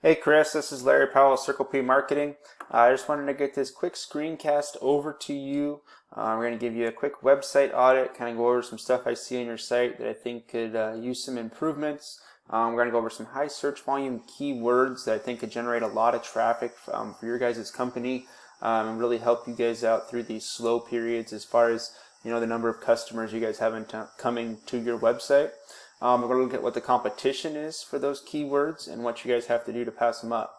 Hey Chris, this is Larry Powell, Circle P Marketing. I just wanted to get this quick screencast over to you. We're going to give you a quick website audit, kind of go over some stuff I see on your site that I think could use some improvements. We're going to go over some high search volume keywords that I think could generate a lot of traffic for your guys' company and really help you guys out through these slow periods as far as the number of customers you guys have coming to your website. We're going to look at what the competition is for those keywords and what you guys have to do to pass them up.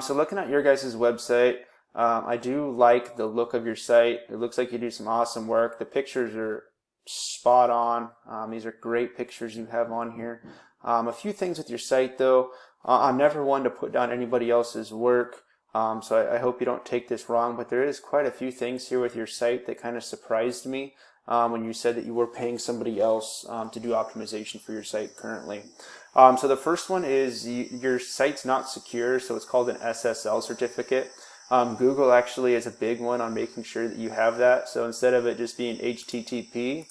So looking at your guys' website, I do like the look of your site. It looks like you do some awesome work. The pictures are spot on. These are great pictures you have on here. A few things with your site though. I'm never one to put down anybody else's work. So I hope you don't take this wrong, but there is quite a few things here with your site that kind of surprised me. When you said that you were paying somebody else to do optimization for your site currently. So the first one is your site's not secure, so it's called an SSL certificate. Google actually is a big one on making sure that you have that. So instead of it just being HTTP,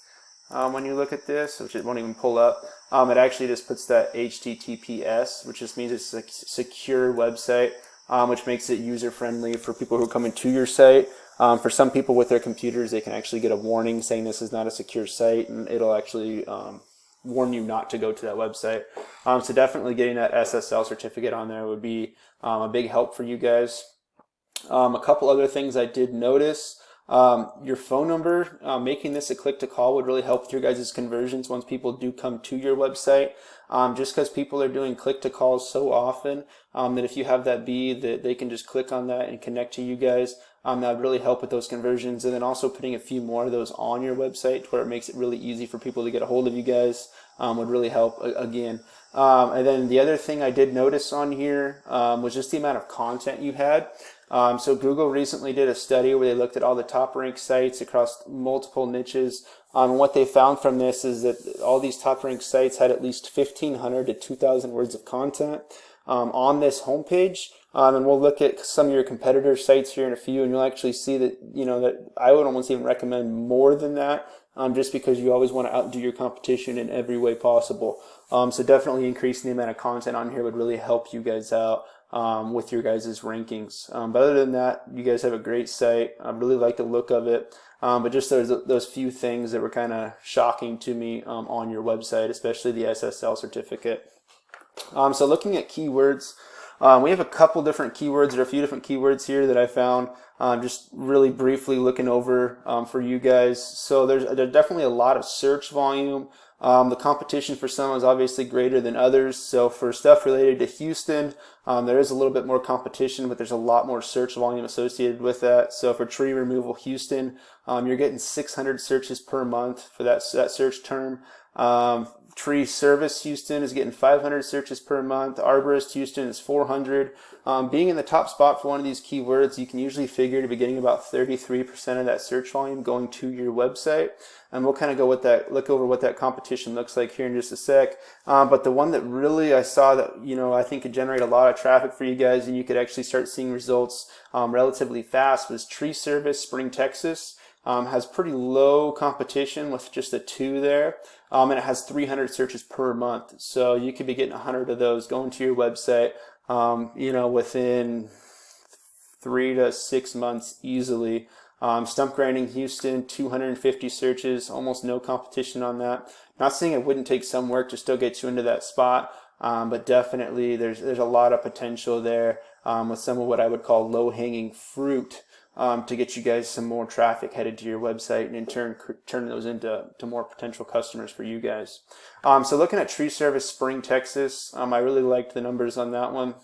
when you look at this, which it won't even pull up, it actually just puts that HTTPS, which just means it's a secure website, which makes it user-friendly for people who are coming to your site. For some people with their computers, they can actually get a warning saying this is not a secure site, and it'll actually warn you not to go to that website. So definitely getting that SSL certificate on there would be a big help for you guys. A couple other things I did notice. Your phone number, making this a click to call would really help with your guys' conversions once people do come to your website. Just because people are doing click to calls so often that if you have that that they can just click on that and connect to you guys, that would really help with those conversions. And then also putting a few more of those on your website to where it makes it really easy for people to get a hold of you guys would really help again. And then the other thing I did notice on here was just the amount of content you had. So Google recently did a study where they looked at all the top ranked sites across multiple niches. And what they found from this is that all these top ranked sites had at least 1,500 to 2,000 words of content on this homepage. And we'll look at some of your competitor sites here in a few, and you'll actually see that, that I would almost even recommend more than that, just because you always want to outdo your competition in every way possible. So definitely increasing the amount of content on here would really help you guys out with your guys' rankings. But other than that, you guys have a great site. I really like the look of it. But just those few things that were kind of shocking to me on your website, especially the SSL certificate. So looking at keywords, we have a couple different keywords, or a few different keywords here that I found, just really briefly looking over for you guys. So there's definitely a lot of search volume. The competition for some is obviously greater than others. So for stuff related to Houston, there is a little bit more competition, but there's a lot more search volume associated with that. So for tree removal Houston, you're getting 600 searches per month for that search term. Tree service Houston is getting 500 searches per month. Arborist Houston is 400. Being in the top spot for one of these keywords, you can usually figure to be getting about 33% of that search volume going to your website. And we'll kind of go with that, look over what that competition looks like here in just a sec. But the one that really I saw that, I think could generate a lot of traffic for you guys, and you could actually start seeing results relatively fast, was Tree Service Spring, Texas. Has pretty low competition with just a 2 there, and it has 300 searches per month. So you could be getting 100 of those going to your website, within 3 to 6 months easily. Stump grinding Houston, 250 searches, almost no competition on that. Not saying it wouldn't take some work to still get you into that spot, but definitely there's a lot of potential there with some of what I would call low-hanging fruit. To get you guys some more traffic headed to your website, and in turn turn those into more potential customers for you guys. So looking at Tree Service Spring, Texas, I really liked the numbers on that one.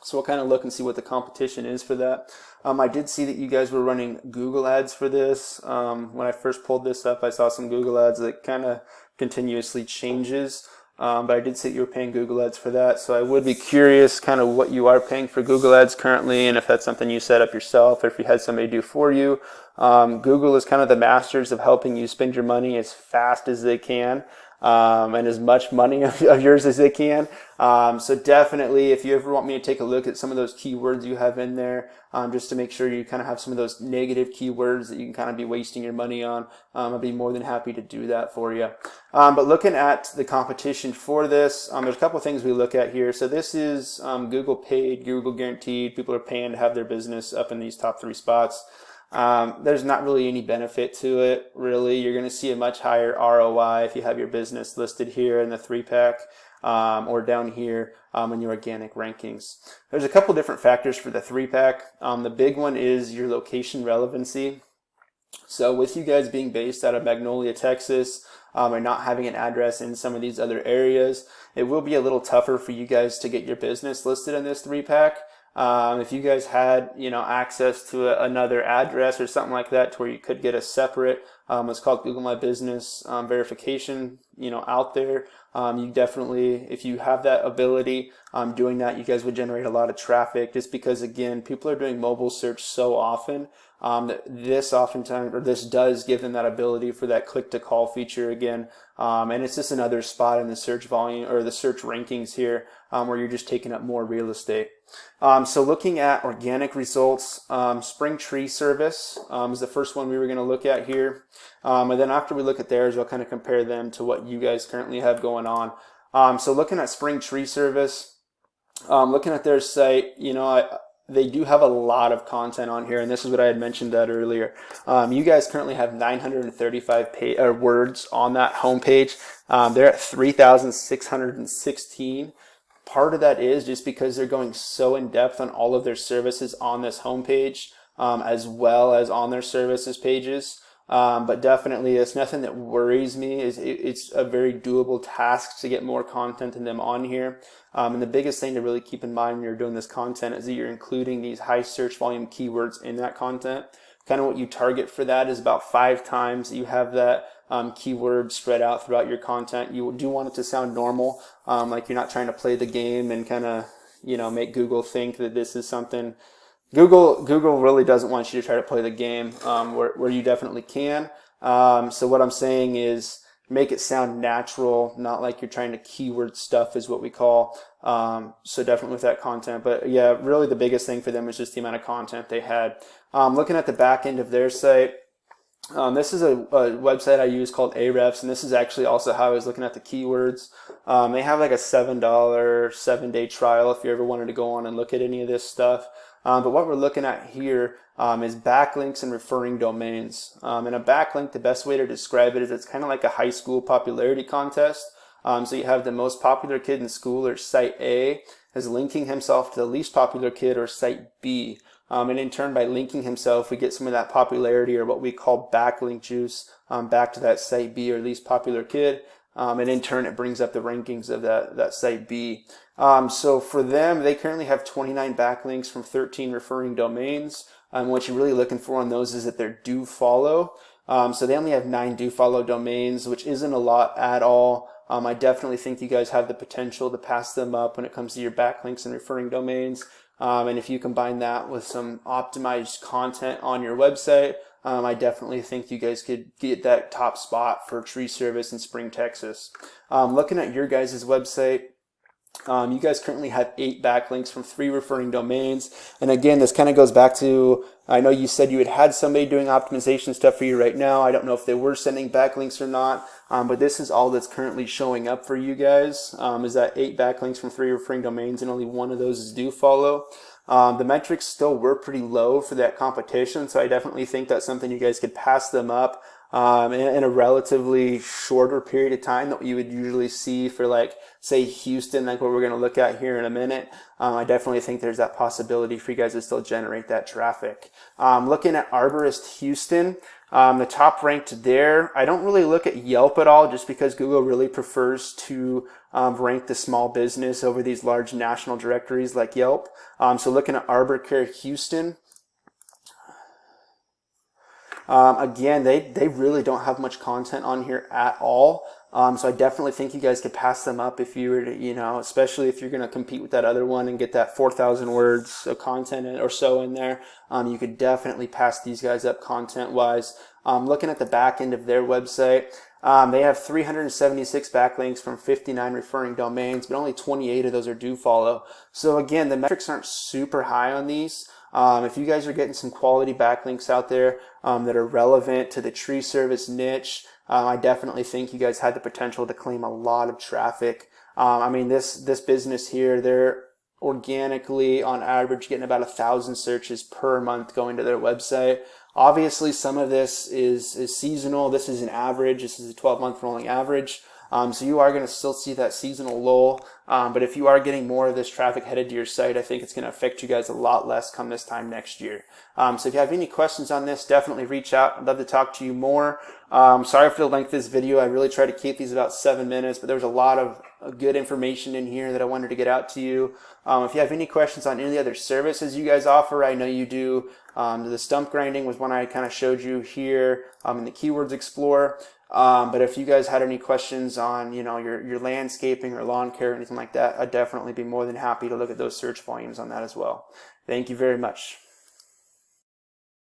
So we'll kind of look and see what the competition is for that. I did see that you guys were running Google ads for this. When I first pulled this up, I saw some Google ads that kind of continuously changes. But I did see that you were paying Google ads for that, so I would be curious kind of what you are paying for Google ads currently, and if that's something you set up yourself or if you had somebody do for you. Google is kind of the masters of helping you spend your money as fast as they can. and as much money of yours as they can. So definitely, if you ever want me to take a look at some of those keywords you have in there, just to make sure you kind of have some of those negative keywords that you can kind of be wasting your money on, I'll be more than happy to do that for you. But looking at the competition for this, there's a couple of things we look at here. So this is Google paid, Google guaranteed. People are paying to have their business up in these top 3 spots. There's not really any benefit to it, really. You're going to see a much higher ROI if you have your business listed here in the 3-pack or down here in your organic rankings. There's a couple different factors for the 3-pack. The big one is your location relevancy. So with you guys being based out of Magnolia, Texas, and not having an address in some of these other areas, it will be a little tougher for you guys to get your business listed in this 3-pack. If you guys had, access to another address or something like that to where you could get a separate, it's called Google My Business verification, out there, you definitely, if you have that ability, doing that, you guys would generate a lot of traffic just because, again, people are doing mobile search so often. This does give them that ability for that click to call feature again. And it's just another spot in the search volume or the search rankings here, where you're just taking up more real estate. So looking at organic results, Spring Tree Service is the first one we were going to look at here. And then after we look at theirs, we'll kind of compare them to what you guys currently have going on. So looking at Spring Tree Service, looking at their site, they do have a lot of content on here, and this is what I had mentioned that earlier. You guys currently have 935 words on that homepage. They're at 3,616. Part of that is just because they're going so in depth on all of their services on this homepage, as well as on their services pages. But definitely, it's nothing that worries me. It's a very doable task to get more content than them on here. And the biggest thing to really keep in mind when you're doing this content is that you're including these high search volume keywords in that content. Kind of what you target for that is about 5 times that you have that keyword spread out throughout your content. You do want it to sound normal, like you're not trying to play the game and kind of, make Google think that this is something. Google really doesn't want you to try to play the game, where you definitely can. So what I'm saying is make it sound natural, not like you're trying to keyword stuff is what we call. So definitely with that content. But yeah, really the biggest thing for them is just the amount of content they had. Looking at the back end of their site, this is a website I use called Ahrefs, and this is actually also how I was looking at the keywords. They have like a $7 7-day trial if you ever wanted to go on and look at any of this stuff. But what we're looking at here is backlinks and referring domains. And a backlink, the best way to describe it is it's kind of like a high school popularity contest. So you have the most popular kid in school, or site A, is linking himself to the least popular kid, or site B. And in turn, by linking himself, we get some of that popularity, or what we call backlink juice, back to that site B or least popular kid. And in turn, it brings up the rankings of that site B. So for them, they currently have 29 backlinks from 13 referring domains. What you're really looking for on those is that they're do follow. So they only have 9 do follow domains, which isn't a lot at all. I definitely think you guys have the potential to pass them up when it comes to your backlinks and referring domains. And if you combine that with some optimized content on your website, I definitely think you guys could get that top spot for tree service in Spring, Texas. Looking at your guys' website, you guys currently have 8 backlinks from 3 referring domains. And again, this kind of goes back to, I know you said you had somebody doing optimization stuff for you right now. I don't know if they were sending backlinks or not, but this is all that's currently showing up for you guys, is that 8 backlinks from 3 referring domains, and only 1 of those is do follow. The metrics still were pretty low for that competition, so I definitely think that's something you guys could pass them up in a relatively shorter period of time that you would usually see for, like, say Houston, like what we're going to look at here in a minute. I definitely think there's that possibility for you guys to still generate that traffic. Looking at Arborist Houston, the top ranked there, I don't really look at Yelp at all, just because Google really prefers to rank the small business over these large national directories like Yelp. So looking at Arbor Care Houston, again, they really don't have much content on here at all. So I definitely think you guys could pass them up if you were to, especially if you're going to compete with that other one and get that 4,000 words of content or so in there. You could definitely pass these guys up content-wise. Looking at the back end of their website, They have 376 backlinks from 59 referring domains, but only 28 of those are do follow. So again, the metrics aren't super high on these. If you guys are getting some quality backlinks out there that are relevant to the tree service niche, I definitely think you guys had the potential to claim a lot of traffic. I mean, this business here, they're organically on average getting about 1,000 searches per month going to their website. Obviously, some of this is seasonal. This is an average. This is a 12-month rolling average. So you are going to still see that seasonal lull. But if you are getting more of this traffic headed to your site, I think it's going to affect you guys a lot less come this time next year. So if you have any questions on this, definitely reach out. I'd love to talk to you more. Sorry for the length of this video. I really try to keep these about 7 minutes, but there was a lot of good information in here that I wanted to get out to you. If you have any questions on any of the other services you guys offer, I know you do. The stump grinding was one I kind of showed you here in the Keywords Explorer. But if you guys had any questions on, your landscaping or lawn care or anything like that, I'd definitely be more than happy to look at those search volumes on that as well. Thank you very much.